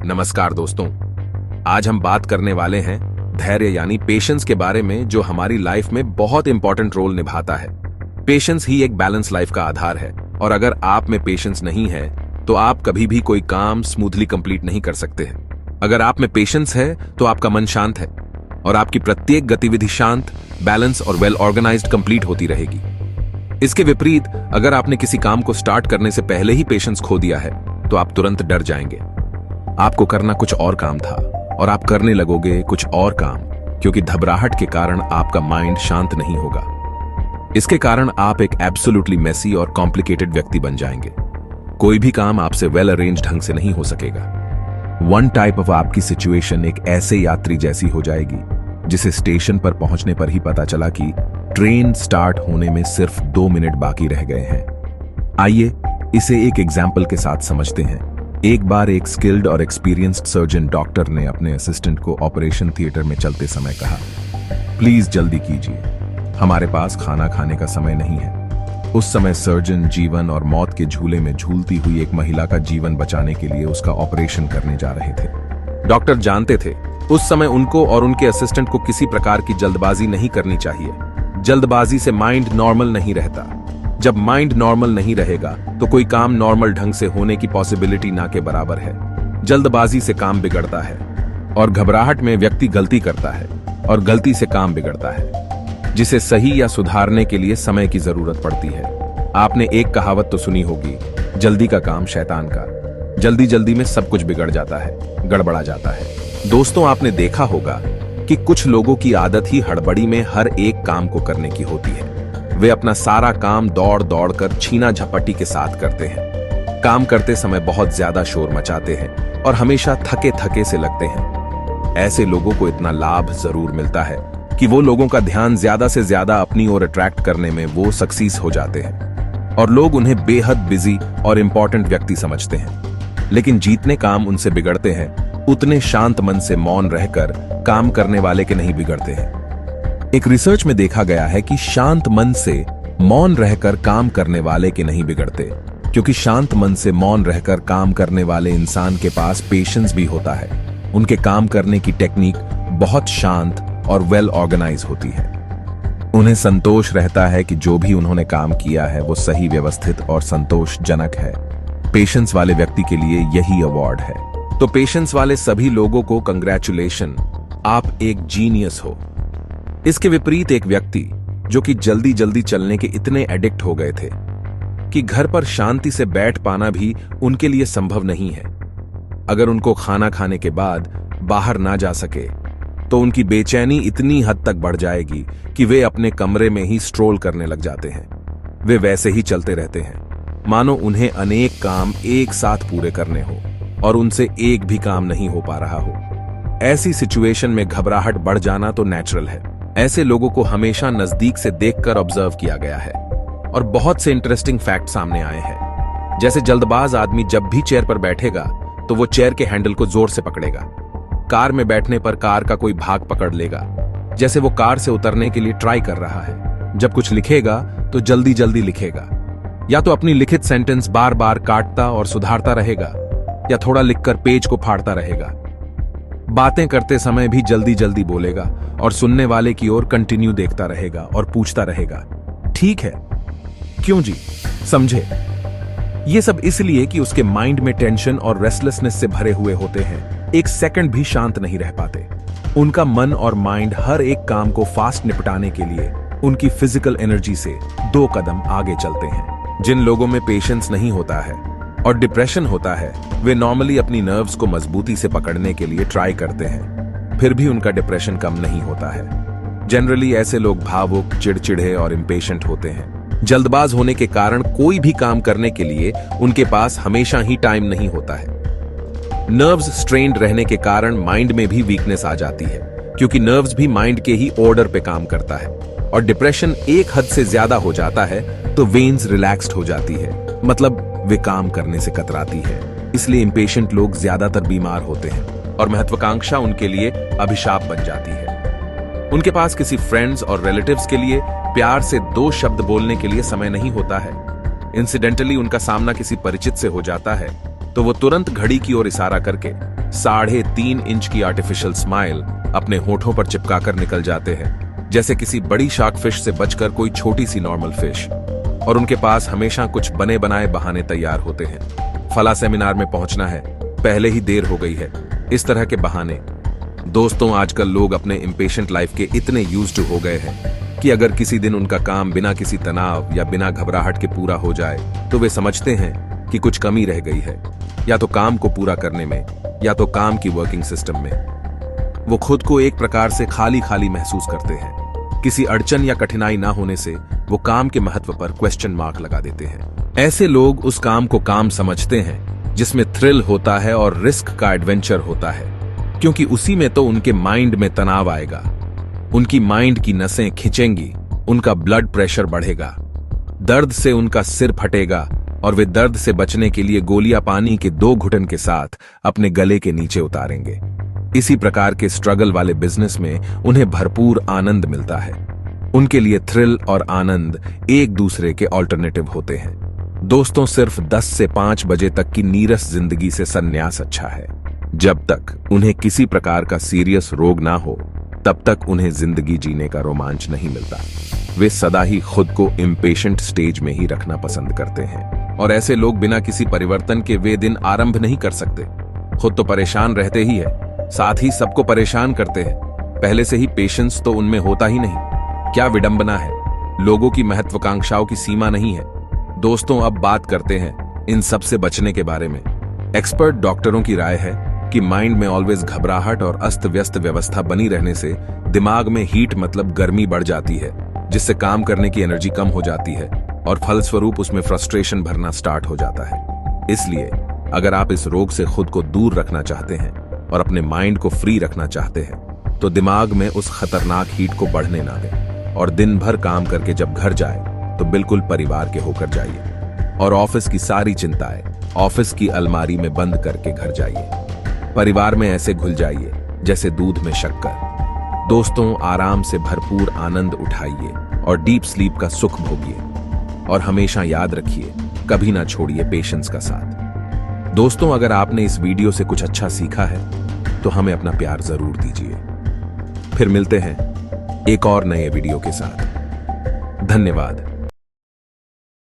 नमस्कार दोस्तों, आज हम बात करने वाले हैं धैर्य यानी पेशेंस के बारे में, जो हमारी लाइफ में बहुत इंपॉर्टेंट रोल निभाता है। पेशेंस ही एक बैलेंस लाइफ का आधार है और अगर आप में पेशेंस नहीं है तो आप कभी भी कोई काम स्मूथली कंप्लीट नहीं कर सकते हैं। अगर आप में पेशेंस है तो आपका मन शांत है और आपकी प्रत्येक गतिविधि शांत, बैलेंस और वेल ऑर्गेनाइज्ड कंप्लीट होती रहेगी। इसके विपरीत अगर आपने किसी काम को स्टार्ट करने से पहले ही पेशेंस खो दिया है तो आप तुरंत डर जाएंगे। आपको करना कुछ और काम था और आप करने लगोगे कुछ और काम, क्योंकि घबराहट के कारण आपका माइंड शांत नहीं होगा। इसके कारण आप एक एब्सोल्युटली मेसी और कॉम्प्लिकेटेड व्यक्ति बन जाएंगे। कोई भी काम आपसे वेल अरेंज ढंग से नहीं हो सकेगा। वन टाइप ऑफ आपकी सिचुएशन एक ऐसे यात्री जैसी हो जाएगी जिसे स्टेशन पर पहुंचने पर ही पता चला कि ट्रेन स्टार्ट होने में सिर्फ 2 मिनट बाकी रह गए हैं। आइए इसे एक एग्जाम्पल के साथ समझते हैं। एक बार एक स्किल्ड और एक्सपीरियंस्ड सर्जन डॉक्टर ने अपने असिस्टेंट को ऑपरेशन थिएटर में चलते समय कहा, प्लीज जल्दी कीजिए, हमारे पास खाना खाने का समय नहीं है। उस समय सर्जन जीवन और मौत के झूले में झूलती हुई एक महिला का जीवन बचाने के लिए उसका ऑपरेशन करने जा रहे थे। डॉक्टर जानते थे उस समय उनको और उनके असिस्टेंट को किसी प्रकार की जल्दबाजी नहीं करनी चाहिए। जल्दबाजी से माइंड नॉर्मल नहीं रहता। जब माइंड नॉर्मल नहीं रहेगा तो कोई काम नॉर्मल ढंग से होने की पॉसिबिलिटी ना के बराबर है। जल्दबाजी से काम बिगड़ता है और घबराहट में व्यक्ति गलती करता है और गलती से काम बिगड़ता है, जिसे सही या सुधारने के लिए समय की जरूरत पड़ती है। आपने एक कहावत तो सुनी होगी, जल्दी का काम शैतान का। जल्दी जल्दी में सब कुछ बिगड़ जाता है, गड़बड़ा जाता है। दोस्तों, आपने देखा होगा कि कुछ लोगों की आदत ही हड़बड़ी में हर एक काम को करने की होती है। वे अपना सारा काम दौड़ दौड़ कर छीना झपटी के साथ करते हैं। काम करते समय बहुत ज्यादा शोर मचाते हैं और हमेशा थके थके से लगते हैं। ऐसे लोगों को इतना लाभ जरूर मिलता है कि वो लोगों का ध्यान ज्यादा से ज्यादा अपनी ओर अट्रैक्ट करने में वो सक्सीस हो जाते हैं और लोग उन्हें बेहद बिजी और इंपॉर्टेंट व्यक्ति समझते हैं। लेकिन जितने काम उनसे बिगड़ते हैं उतने शांत मन से मौन रहकर काम करने वाले के नहीं बिगड़ते हैं। एक रिसर्च में देखा गया है कि शांत मन से मौन रहकर काम करने वाले के नहीं बिगड़ते, क्योंकि शांत मन से मौन रहकर काम करने वाले इंसान के पास पेशेंस भी होता है। उनके काम करने की टेक्निक बहुत शांत और वेल ऑर्गेनाइज होती है। उन्हें संतोष रहता है कि जो भी उन्होंने काम किया है वो सही, व्यवस्थित और संतोषजनक है। पेशेंस वाले व्यक्ति के लिए यही अवार्ड है। तो पेशेंस वाले सभी लोगों को कंग्रेचुलेशन, आप एक जीनियस हो। इसके विपरीत एक व्यक्ति जो कि जल्दी जल्दी चलने के इतने एडिक्ट हो गए थे कि घर पर शांति से बैठ पाना भी उनके लिए संभव नहीं है। अगर उनको खाना खाने के बाद बाहर ना जा सके तो उनकी बेचैनी इतनी हद तक बढ़ जाएगी कि वे अपने कमरे में ही स्ट्रोल करने लग जाते हैं। वे वैसे ही चलते रहते हैं मानो उन्हें अनेक काम एक साथ पूरे करने हो और उनसे एक भी काम नहीं हो पा रहा हो। ऐसी सिचुएशन में घबराहट बढ़ जाना तो नेचुरल है। ऐसे लोगों को हमेशा नजदीक से देखकर ऑब्जर्व किया गया है और बहुत से इंटरेस्टिंग फैक्ट सामने आए हैं। जैसे जल्दबाज आदमी जब भी चेयर पर बैठेगा तो वो चेयर के हैंडल को जोर से पकड़ेगा। कार में बैठने पर कार का कोई भाग पकड़ लेगा, जैसे वो कार से उतरने के लिए ट्राई कर रहा है। जब कुछ लिखेगा तो जल्दी जल्दी लिखेगा, या तो अपनी लिखित सेंटेंस बार बार काटता और सुधारता रहेगा, या थोड़ा लिखकर पेज को फाड़ता रहेगा। बातें करते समय भी जल्दी जल्दी बोलेगा और सुनने वाले की ओर कंटिन्यू देखता रहेगा और पूछता रहेगा, ठीक है, क्यों जी, समझे। ये सब इसलिए कि उसके माइंड में टेंशन और रेस्टलेसनेस से भरे हुए होते हैं। एक सेकंड भी शांत नहीं रह पाते। उनका मन और माइंड हर एक काम को फास्ट निपटाने के लिए उनकी फिजिकल एनर्जी से 2 कदम आगे चलते हैं। जिन लोगों में पेशेंस नहीं होता है और डिप्रेशन होता है, वे नॉर्मली अपनी नर्व्स को मजबूती से पकड़ने के लिए ट्राई करते हैं, फिर भी उनका डिप्रेशन कम नहीं होता है। जनरली ऐसे लोग भावुक, चिड़चिड़े और इम्पेशेंट होते हैं। जल्दबाज होने के कारण कोई भी काम करने के लिए उनके पास हमेशा ही टाइम नहीं होता है। नर्व्स स्ट्रेन्ड रहने के कारण माइंड में भी वीकनेस आ जाती है, क्योंकि नर्व्स भी माइंड के ही ऑर्डर पे काम करता है। और डिप्रेशन एक हद से ज्यादा हो जाता है तो वेन्स रिलैक्स्ड हो जाती है, मतलब वे काम करने से कतराती है। इसलिए इंपेशेंट लोग ज्यादातर बीमार होते हैं और महत्वाकांक्षा उनके लिए अभिशाप बन जाती है। उनके पास किसी फ्रेंड्स और रिलेटिव्स के लिए प्यार से 2 शब्द बोलने के लिए समय नहीं होता है। इंसिडेंटली उनका सामना किसी परिचित से हो जाता है तो वो तुरंत घड़ी की ओर इशारा करके 3.5 इंच की आर्टिफिशियल स्माइल अपने होठों पर चिपकाकर निकल जाते हैं, जैसे किसी बड़ी शार्क फिश से बचकर कोई छोटी सी नॉर्मल फिश। और उनके पास हमेशा कुछ बने बनाए बहाने तैयार होते हैं। फला सेमिनार में पहुंचना है, पहले ही देर हो गई है, इस तरह के बहाने। दोस्तों, आजकल लोग अपने इम्पेशेंट लाइफ के इतने यूज्ड हो गए हैं कि अगर किसी दिन उनका काम बिना किसी तनाव या बिना घबराहट के पूरा हो जाए तो वे समझते हैं कि कुछ कमी रह गई है, या तो काम को पूरा करने में या तो काम की वर्किंग सिस्टम में। वो खुद को एक प्रकार से खाली खाली महसूस करते हैं। किसी अड़चन या कठिनाई ना होने से वो काम के महत्व पर क्वेश्चन मार्क लगा देते हैं। ऐसे लोग उस काम को काम समझते हैं जिसमें थ्रिल होता है और रिस्क का एडवेंचर होता है, क्योंकि उसी में तो उनके माइंड में तनाव आएगा, उनकी माइंड की नसें खिंचेंगी, उनका ब्लड प्रेशर बढ़ेगा, दर्द से उनका सिर फटेगा और वे दर्द से बचने के लिए गोलियां पानी के 2 घुटन के साथ अपने गले के नीचे उतारेंगे। इसी प्रकार के स्ट्रगल वाले बिजनेस में उन्हें भरपूर आनंद मिलता है। उनके लिए थ्रिल और आनंद एक दूसरे के ऑल्टरनेटिव होते हैं। दोस्तों, सिर्फ 10 से 5 बजे तक की नीरस जिंदगी से संन्यास अच्छा है। जब तक उन्हें किसी प्रकार का सीरियस रोग ना हो, तब तक उन्हें जिंदगी जीने का रोमांच नहीं मिलता। वे सदा ही खुद को इम्पेशेंट स्टेज में ही रखना पसंद करते हैं, और ऐसे लोग बिना किसी परिवर्तन के वे दिन आरंभ नहीं कर सकते। खुद तो परेशान रहते ही है, साथ ही सबको परेशान करते हैं। पहले से ही पेशेंस तो उनमें होता ही नहीं। क्या विडंबना है, लोगों की महत्वाकांक्षाओं की सीमा नहीं है। दोस्तों, अब बात करते हैं इन सब से बचने के बारे में। एक्सपर्ट डॉक्टरों की राय है कि माइंड में ऑलवेज घबराहट और अस्त व्यस्त व्यवस्था बनी रहने से दिमाग में हीट मतलब गर्मी बढ़ जाती है, जिससे काम करने की एनर्जी कम हो जाती है और फलस्वरूप उसमें फ्रस्ट्रेशन भरना स्टार्ट हो जाता है। इसलिए अगर आप इस रोग से खुद को दूर रखना चाहते हैं और अपने माइंड को फ्री रखना चाहते हैं, तो दिमाग में उस खतरनाक हीट को बढ़ने ना दें, और दिन भर काम करके जब घर जाए तो बिल्कुल परिवार के होकर जाइए, और ऑफिस की सारी चिंताएं ऑफिस की अलमारी में बंद करके घर जाइए। परिवार में ऐसे घुल जाइए जैसे दूध में शक्कर। दोस्तों, आराम से भरपूर आनंद उठाइए और डीप स्लीप का सुख भोगिए, और हमेशा याद रखिए, कभी ना छोड़िए पेशेंस का साथ। दोस्तों, अगर आपने इस वीडियो से कुछ अच्छा सीखा है तो हमें अपना प्यार जरूर दीजिए। फिर मिलते हैं एक और नए वीडियो के साथ। धन्यवाद।